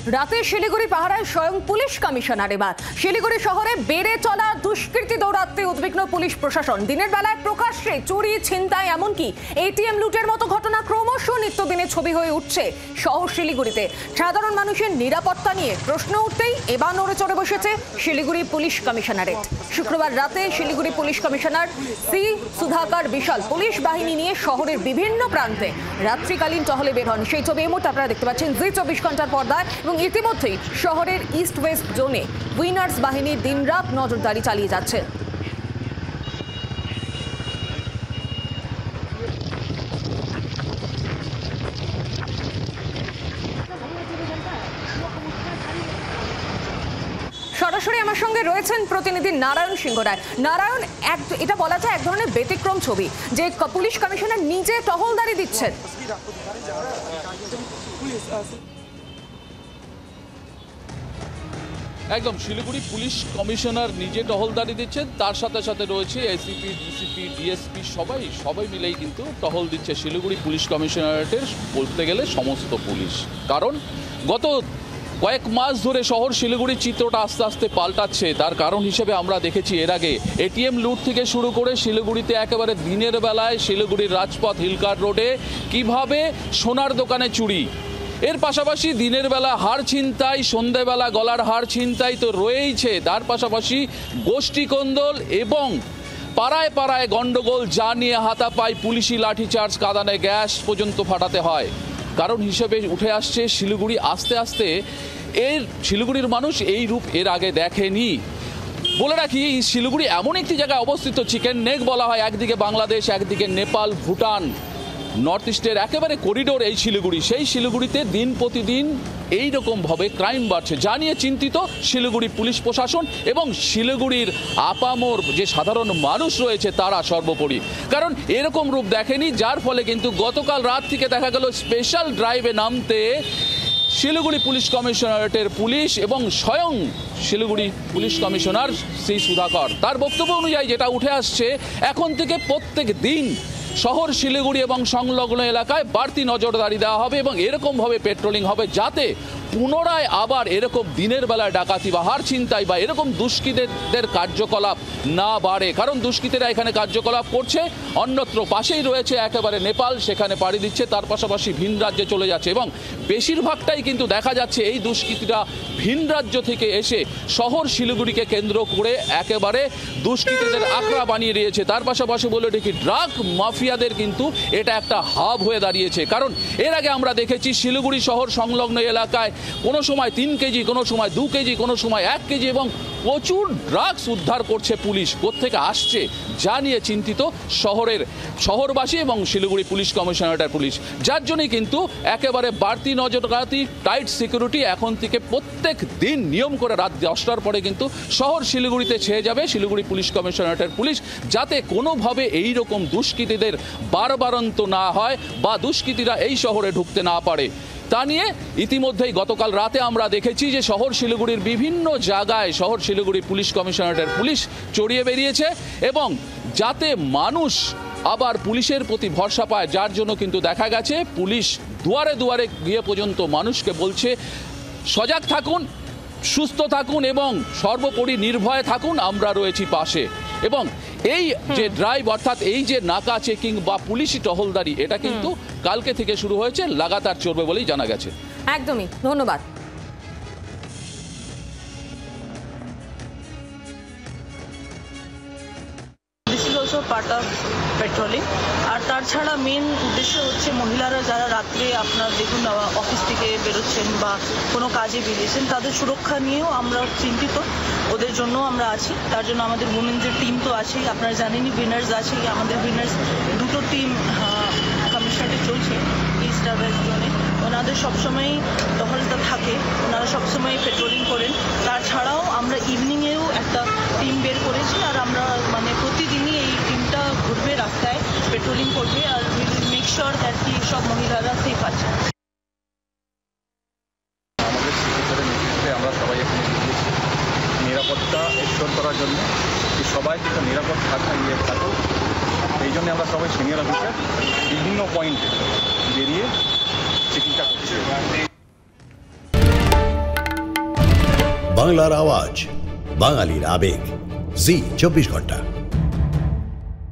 রাতে শিলিগুড়ি পাহারায় স্বয়ং পুলিশ কমিশনার। এবার শিলিগুড়ি শহরে বেড়ে চলা দুষ্কৃতী দৌরাত্ম্যে উদ্বিগ্ন পুলিশ প্রশাসন। দিনের বেলায় প্রকাশ্যে চুরি, ছিনতাই, এমনকি এটিএম লুটের মতো ঘটনা ক্রমশ নিত্যদিনের ছবি হয়ে উঠছে শহর শিলিগুড়িতে। সাধারণ মানুষের নিরাপত্তা নিয়ে প্রশ্ন উঠতেই এবার নড়ে চড়ে বসেছে শিলিগুড়ি পুলিশ কমিশনারেট। শুক্রবার রাতে Siliguri police commissioner C Sudhakar বিশাল পুলিশ বাহিনী নিয়ে শহরের বিভিন্ন প্রান্তে রাত্রিকালীন টহলে বের হন। সেই ছবি এই মুহূর্তে আপনারা দেখতে পাচ্ছেন জি 24 ঘন্টার পর্দায়। এবং ইতিমধ্যেই শহরের ইস্ট ওয়েস্ট জোনে উইনার্স বাহিনী দিনরাত নজরদারি চালিয়ে যাচ্ছে। সরাসরি আমার সঙ্গে রয়েছেন প্রতিনিধি নারায়ণ সিংহ রায়। নারায়ণ, এটা বলা যায় এক ধরনের ব্যতিক্রম ছবি যে পুলিশ কমিশনার নিজে টহলদারি দিচ্ছেন। একদম শিলিগুড়ি পুলিশ কমিশনার নিজে টহলদারি দিচ্ছেন, তার সাথে সাথে রয়েছে এসিপি, ডিসিপি, ডিএসপি, সবাই মিলেই কিন্তু টহল দিচ্ছে শিলিগুড়ি পুলিশ কমিশনারেটের বলতে গেলে সমস্ত পুলিশ। কারণ গত কয়েক মাস ধরে শহর শিলিগুড়ির চিত্রটা আস্তে আস্তে পাল্টাচ্ছে। তার কারণ হিসেবে আমরা দেখেছি এর আগে এটিএম লুট থেকে শুরু করে শিলিগুড়িতে একেবারে দিনের বেলায় শিলিগুড়ির রাজপথ হিলকার রোডে কিভাবে সোনার দোকানে চুরি, এর পাশাপাশি দিনের বেলা হার ছিনতাই, সন্ধ্যেবেলা গলার হার ছিনতাই তো রয়েইছে, তার পাশাপাশি গোষ্ঠী কোন্দল এবং পাড়ায় পাড়ায় গন্ডগোল, যা নিয়ে হাতাপাই, পুলিশি লাঠিচার্জ, কাঁদানে গ্যাস পর্যন্ত ফাটাতে হয়। কারণ হিসেবে উঠে আসছে শিলিগুড়ি আস্তে আস্তে শিলিগুড়ির মানুষ এই রূপ এর আগে দেখেনি। বলে রাখি, শিলিগুড়ি এমন একটি জায়গায় অবস্থিত, চিকেন নেক বলা হয়, একদিকে বাংলাদেশ, একদিকে নেপাল, ভুটান, নর্থ ইস্টের একেবারে করিডোর এই শিলিগুড়ি। সেই শিলিগুড়িতে দিন প্রতিদিন এইরকমভাবে ক্রাইম বাড়ছে, যা নিয়ে চিন্তিত শিলিগুড়ি পুলিশ প্রশাসন এবং শিলিগুড়ির আপামর যে সাধারণ মানুষ রয়েছে তারা সর্বোপরি। কারণ এরকম রূপ দেখেনি, যার ফলে কিন্তু গতকাল রাত থেকে দেখা গেল স্পেশাল ড্রাইভে নামতে শিলিগুড়ি পুলিশ কমিশনারেটের পুলিশ এবং স্বয়ং Siliguri police commissioner C Sudhakar. তার বক্তব্য অনুযায়ী যেটা উঠে আসছে, এখন থেকে প্রত্যেক দিন শহর শিলিগুড়ি এবং সংলগ্ন এলাকায় বাড়তি নজরদারি দেওয়া হবে এবং এরকমভাবে পেট্রোলিং হবে যাতে পুনরায় আবার এরকম দিনের বেলায় ডাকাতি বা হার ছিনতাই বা এরকম দুষ্কৃতীদের কার্যকলাপ না বাড়ে। কারণ দুষ্কৃতীরা এখানে কার্যকলাপ করছে, অন্যত্র পাশেই রয়েছে একেবারে নেপাল, সেখানে পাড়ি দিচ্ছে, তার পাশাপাশি ভিন রাজ্যে চলে যাচ্ছে এবং বেশিরভাগটাই কিন্তু দেখা যাচ্ছে এই দুষ্কৃতীরা ভিন রাজ্য থেকে এসে শহর শিলিগুড়িকে কেন্দ্র করে একেবারে দুষ্কৃতীদের আখড়া বানিয়ে দিয়েছে। তার পাশাপাশি বলে দেখি ড্রাগ মাফিয়াদের কিন্তু এটা একটা হাব হয়ে দাঁড়িয়েছে। কারণ এর আগে আমরা দেখেছি শিলিগুড়ি শহর সংলগ্ন এলাকায় কোনো সময় 3 কেজি, কোনো সময় 2 কেজি, কোনো সময় 1 কেজি এবং প্রচুর ড্রাগস উদ্ধার করছে পুলিশ। কোত্থেকে আসছে যা নিয়ে চিন্তিত শহরবাসী এবং শিলিগুড়ি পুলিশ কমিশনারেটের পুলিশ, যার জন্যই কিন্তু একেবারে বাড়তি নজরদারি, টাইট সিকিউরিটি এখন থেকে প্রত্যেক দিন নিয়ম করে রাত 10টার পরে কিন্তু শহর শিলিগুড়িতে ছেয়ে যাবে শিলিগুড়ি পুলিশ কমিশনারেটের পুলিশ, যাতে কোনোভাবে এই রকম দুষ্কৃতীদের বারবারন্ত না হয় বা দুষ্কৃতীরা এই শহরে ঢুকতে না পারে। তা নিয়ে ইতিমধ্যেই গতকাল রাতে আমরা দেখেছি যে শহর শিলিগুড়ির বিভিন্ন জায়গায় শহর শিলিগুড়ি পুলিশ কমিশনারেটের পুলিশ চড়িয়ে বেরিয়েছে এবং যাতে মানুষ আবার পুলিশের প্রতি ভরসা পায়, যার জন্য কিন্তু দেখা গেছে পুলিশ দুয়ারে দুয়ারে গিয়ে পর্যন্ত মানুষকে বলছে সজাগ থাকুন, সুস্থ থাকুন এবং সর্বোপরি নির্ভয়ে থাকুন, আমরা রয়েছি পাশে। এবং এই যে ড্রাইভ অর্থাৎ এই যে নাকা চেকিং বা পুলিশি টহলদারি, এটা কিন্তু কালকে থেকে শুরু হয়েছে, লাগাতার চলবে বলেই জানা গেছে। একদমই, ধন্যবাদ। Part of patrolling. আর তাছাড়া মেন উদ্দেশ্য হচ্ছে মহিলারা যারা রাত্রে আপনার দেখুন অফিস থেকে বেরোচ্ছেন বা কোনো কাজে বেরিয়েছেন, তাদের সুরক্ষা নিয়েও আমরা চিন্তিত, ওদের জন্য আমরা আছি। তার জন্য আমাদের উমেন্সের টিম তো আছেই, আপনারা জানেনই, উইনার্স আছেই। আমাদের উইনার্স 2টো টিম কমিশনারেটে চলছে ইস্ট আর ওয়েস্ট জোনে। ওনাদের সবসময়ই টহলটা থাকে, ওনারা সবসময় পেট্রোলিং করেন। তাছাড়াও আমরা ইভিনিংয়েও একটা টিম বের করেছি, আর আমরা মানে প্রতিদিনই এই টিমটা ঘুরবে রাস্তায়, পেট্রোলিং করবে, আর উইল মেক শিওর দ্যাট কি সব মহিলারা সেফ আছে। আমাদের সিকিউরিটির নেতৃত্বে আমরা সবাই এখানে গিয়েছি নিরাপত্তা এনশিওর করার জন্য, সবাই কিন্তু নিরাপদ থাকুক। এই জন্য আমরা সবাই সিনিয়র অফিসার বিভিন্ন পয়েন্টে বেরিয়ে চেকিংটা করছি। বাংলার আওয়াজ, বাঙালির আবেগ, জি 24 ঘন্টা।